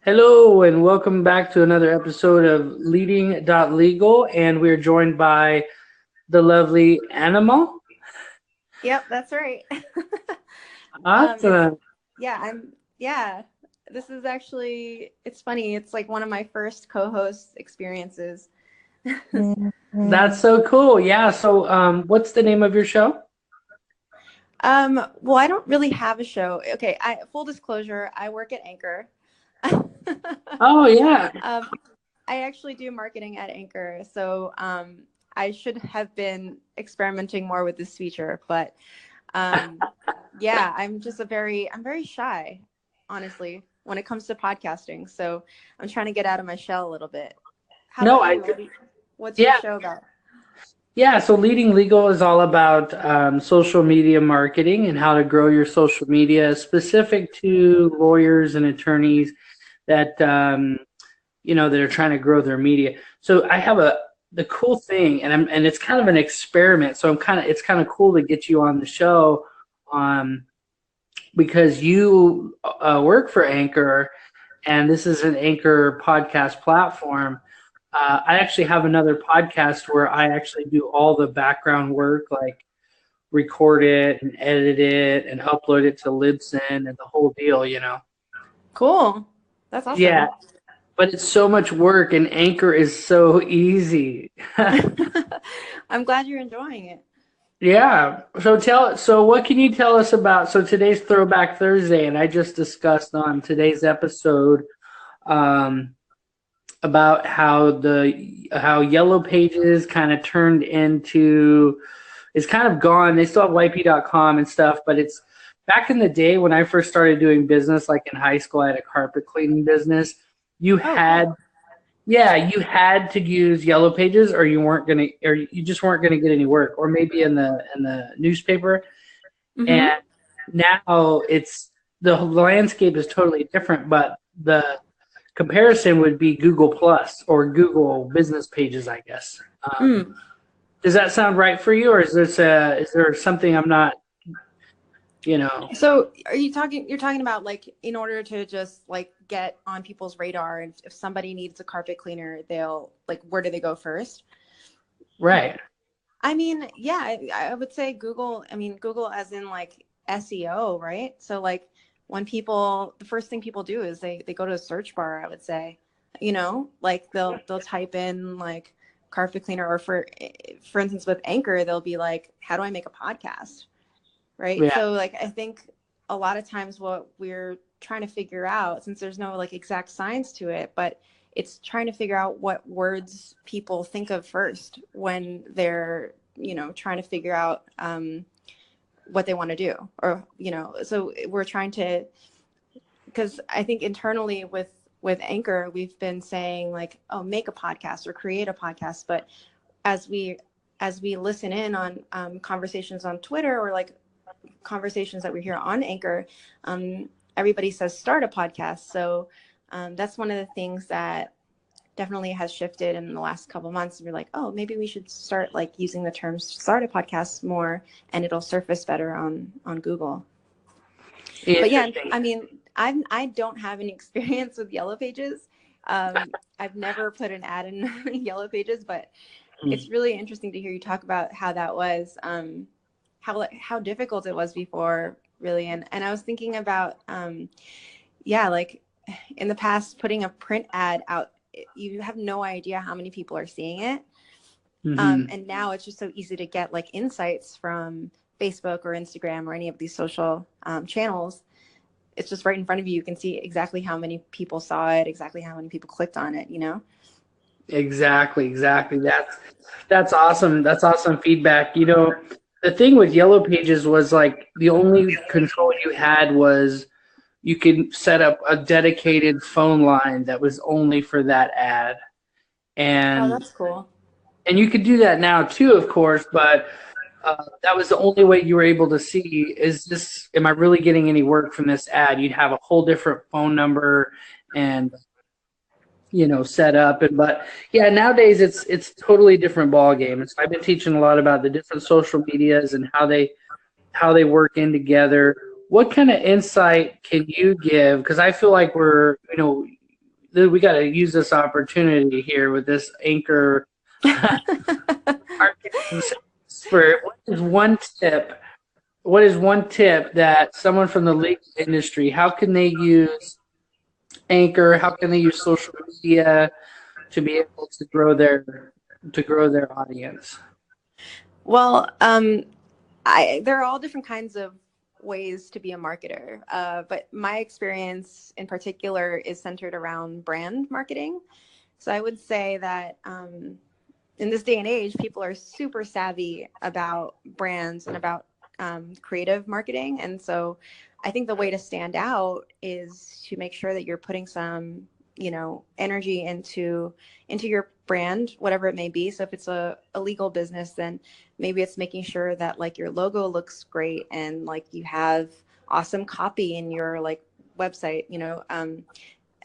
Hello and welcome back to another episode of Leading Legal, and we're joined by the lovely Animal. Yep, that's right. It's Awesome. yeah, yeah. This is actually it's funny. It's like one of my first co-host experiences. That's so cool. Yeah. So, what's the name of your show? Well, I don't really have a show. Okay, I full disclosure, I work at Anchor. Oh, yeah. um, I actually do marketing at Anchor, so I should have been experimenting more with this feature, but um, yeah, I'm very shy, honestly, when it comes to podcasting. So I'm trying to get out of my shell a little bit. How No, about I, you? What's your yeah. show about? Yeah. So, Leading Legal is all about social media marketing and how to grow your social media, specific to lawyers and attorneys that, that are trying to grow their media. So I have the cool thing, and it's kind of an experiment. So it's kind of cool to get you on the show, um, because you work for Anchor, and this is an Anchor podcast platform. I actually have another podcast where I actually do all the background work, like record it and edit it and upload it to Libsyn and the whole deal. Cool. That's Yeah, awesome. but it's so much work, and Anchor is so easy. I'm glad you're enjoying it. Yeah. So what can you tell us about, so today's Throwback Thursday, and I just discussed on today's episode um about how Yellow Pages kind of turned into, it's kind of gone. They still have YP.com and stuff, but it's back in the day when I first started doing business, like in high school, I had a carpet cleaning business. You Oh, had cool. Yeah, you had to use Yellow Pages, or you just weren't gonna get any work, or maybe in the newspaper. Mm-hmm. And now the landscape is totally different, but the comparison would be Google Plus or Google Business Pages, I guess. Mm. Does that sound right for you, or is there something I'm not, you know? So you're talking about like in order to just like get on people's radar, and if somebody needs a carpet cleaner, they'll like, where do they go first? Right. I mean, yeah, I would say Google. I mean, Google as in like SEO, right? So like when people, the first thing people do is they go to a search bar, I would say, like they'll type in like carpet cleaner, or for instance with Anchor, they'll be like, how do I make a podcast? Right? Yeah. So like I think a lot of times what we're trying to figure out, since there's no like exact science to it, but it's trying to figure out what words people think of first when they're trying to figure out what they want to do, or so we're trying to, because I think internally with Anchor we've been saying like, oh, make a podcast or create a podcast, but as we listen in on conversations on Twitter, or like conversations that we hear on Anchor, everybody says start a podcast. So that's one of the things that definitely has shifted in the last couple of months. We're like, oh, maybe we should start like using the term start a podcast more, and it'll surface better on Google. But yeah, Interesting. I mean, I don't have any experience with Yellow Pages. I've never put an ad in Yellow Pages, but it's really interesting to hear you talk about how that was, how difficult it was before, really. And I was thinking about, yeah, like in the past, putting a print ad out, you have no idea how many people are seeing it. Mm-hmm. And now it's just so easy to get like insights from Facebook or Instagram or any of these social channels. It's just right in front of you. You can see exactly how many people saw it, exactly how many people clicked on it. Exactly. That's awesome. That's awesome feedback. The thing with Yellow Pages was like the only control you had was you could set up a dedicated phone line that was only for that ad. Oh, And that's cool. and you could do that now too, of course, but that was the only way you were able to see, am I really getting any work from this ad? You'd have a whole different phone number and set up. But yeah, nowadays it's totally different ball game. I've been teaching a lot about the different social medias and how they work in together. What kind of insight can you give? Because I feel like we got to use this opportunity here with this Anchor marketing for what is one tip that someone from the legal industry, how can they use Anchor, how can they use social media to be able to grow their audience? Well, there are all different kinds of ways to be a marketer, but my experience in particular is centered around brand marketing. So I would say that in this day and age, people are super savvy about brands and about creative marketing. And so I think the way to stand out is to make sure that you're putting some, energy into your brand, whatever it may be. So if it's a legal business, then maybe it's making sure that like your logo looks great and like you have awesome copy in your like website.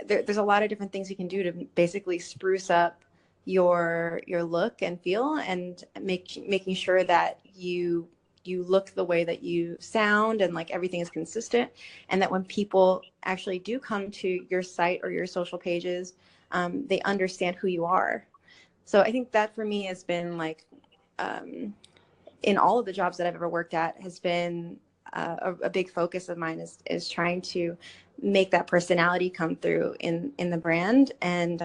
There's a lot of different things you can do to basically spruce up your look and feel, and making sure that you look the way that you sound, and like everything is consistent, and that when people actually do come to your site or your social pages, they understand who you are. So I think that for me has been like, in all of the jobs that I've ever worked at, has been a big focus of mine, is trying to make that personality come through in the brand. And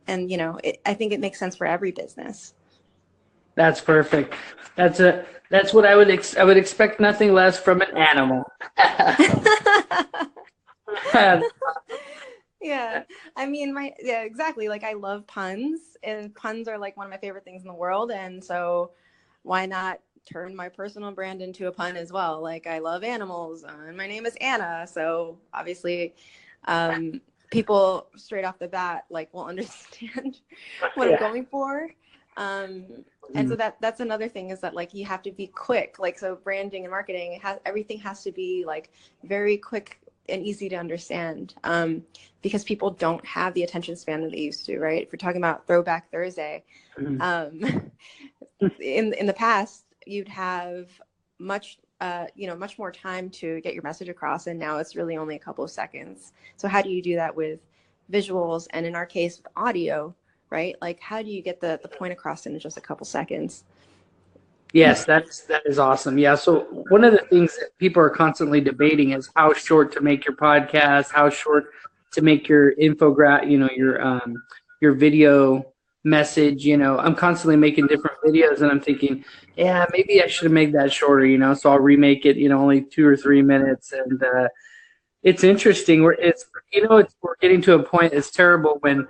I think it makes sense for every business. That's perfect. That's what I would expect nothing less from an animal. Yeah. I mean, yeah, exactly. Like I love puns, and puns are like one of my favorite things in the world. And so why not turn my personal brand into a pun as well? Like I love animals, and my name is Anna. So obviously, people straight off the bat, like will understand what I'm going for. And so that's another thing, is that like you have to be quick. Like, so branding and marketing, everything has to be like very quick and easy to understand, because people don't have the attention span that they used to, right? If you're talking about Throwback Thursday, in the past, you'd have much more time to get your message across, and now it's really only a couple of seconds. So how do you do that with visuals, and in our case with audio, right? Like how do you get the point across in just a couple seconds? Yes, that is awesome. Yeah. So one of the things that people are constantly debating is how short to make your podcast, how short to make your your video message. I'm constantly making different videos, and I'm thinking, yeah, maybe I should have made that shorter. So I'll remake it, only 2 or 3 minutes, and it's interesting. We're getting to a point. It's terrible when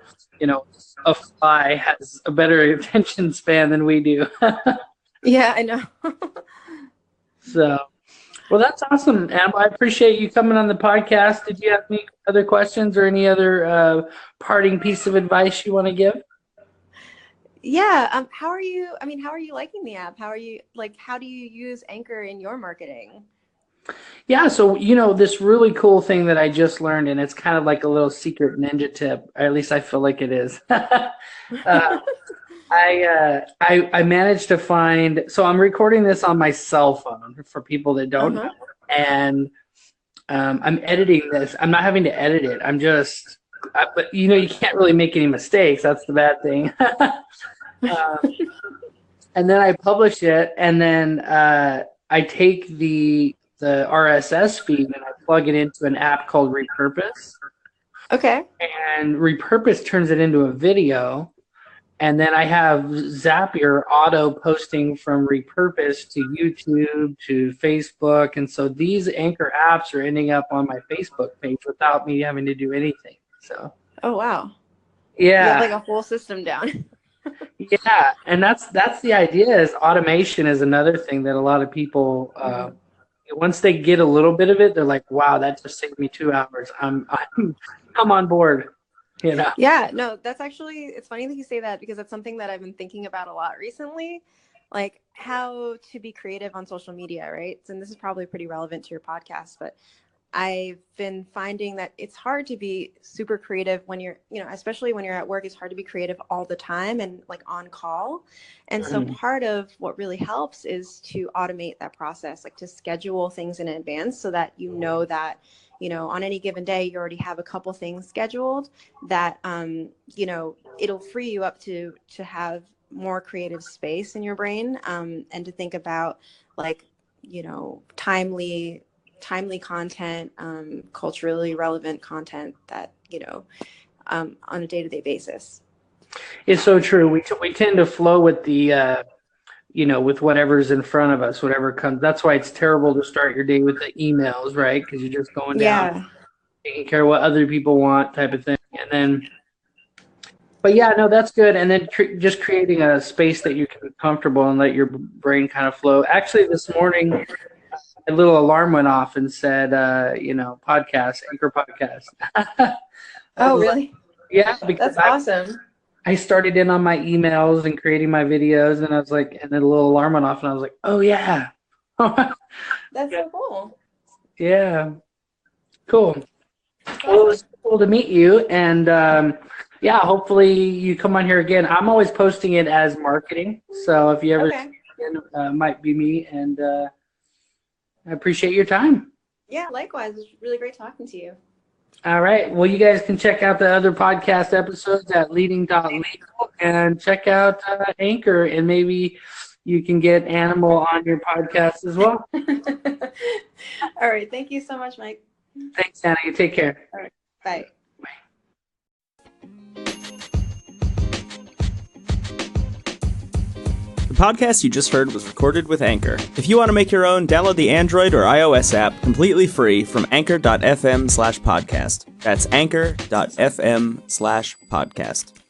a fly has a better attention span than we do. Yeah, I know. So, well, that's awesome, Am. I appreciate you coming on the podcast. Did you have any other questions or any other parting piece of advice you want to give? Yeah. How are you liking the app? How do you use Anchor in your marketing? Yeah, so this really cool thing that I just learned, and it's kind of like a little secret ninja tip, or at least I feel like it is. I managed to find. So I'm recording this on my cell phone for people that don't know, and I'm editing this. I'm not having to edit it. But you can't really make any mistakes. That's the bad thing. And then I publish it, and then I take the RSS feed and I plug it into an app called Repurpose. Okay. And Repurpose turns it into a video. And then I have Zapier auto posting from Repurpose to YouTube to Facebook. And so these Anchor apps are ending up on my Facebook page without me having to do anything. So. Oh, wow. Yeah. You have like a whole system down. Yeah. And that's the idea, is automation is another thing that a lot of people, once they get a little bit of it, they're like, wow, that just saved me 2 hours. I'm on board. Yeah, no, it's funny that you say that, because that's something that I've been thinking about a lot recently, like how to be creative on social media, right? And this is probably pretty relevant to your podcast, but I've been finding that it's hard to be super creative when you're, especially when you're at work. It's hard to be creative all the time and like on call. And so part of what really helps is to automate that process, like to schedule things in advance so that that on any given day, you already have a couple things scheduled that, it'll free you up to have more creative space in your brain, and to think about like, timely content, culturally relevant content that, on a day-to-day basis. It's so true. We tend to flow with the, with whatever's in front of us, whatever comes. That's why it's terrible to start your day with the emails, right? Because you're just going down, taking care of what other people want type of thing. And then, but yeah, no, that's good. And then just creating a space that you can be comfortable and let your brain kind of flow. Actually, this morning, a little alarm went off and said, podcast, Anchor podcast. Oh, really? Yeah, because that's awesome. I started in on my emails and creating my videos, and I was like, and then a little alarm went off, and I was like, oh yeah. That's so cool. Yeah. Cool. Well, it was cool to meet you, and hopefully you come on here again. I'm always posting it as marketing, so if you ever see it again, might be me, and I appreciate your time. Yeah, likewise. It's really great talking to you. All right. Well, you guys can check out the other podcast episodes at leading.legal and check out Anchor, and maybe you can get Animal on your podcast as well. All right. Thank you so much, Mike. Thanks, Anna. You take care. All right. Bye. The podcast you just heard was recorded with Anchor. If you want to make your own, download the Android or iOS app completely free from anchor.fm/podcast. That's anchor.fm/podcast.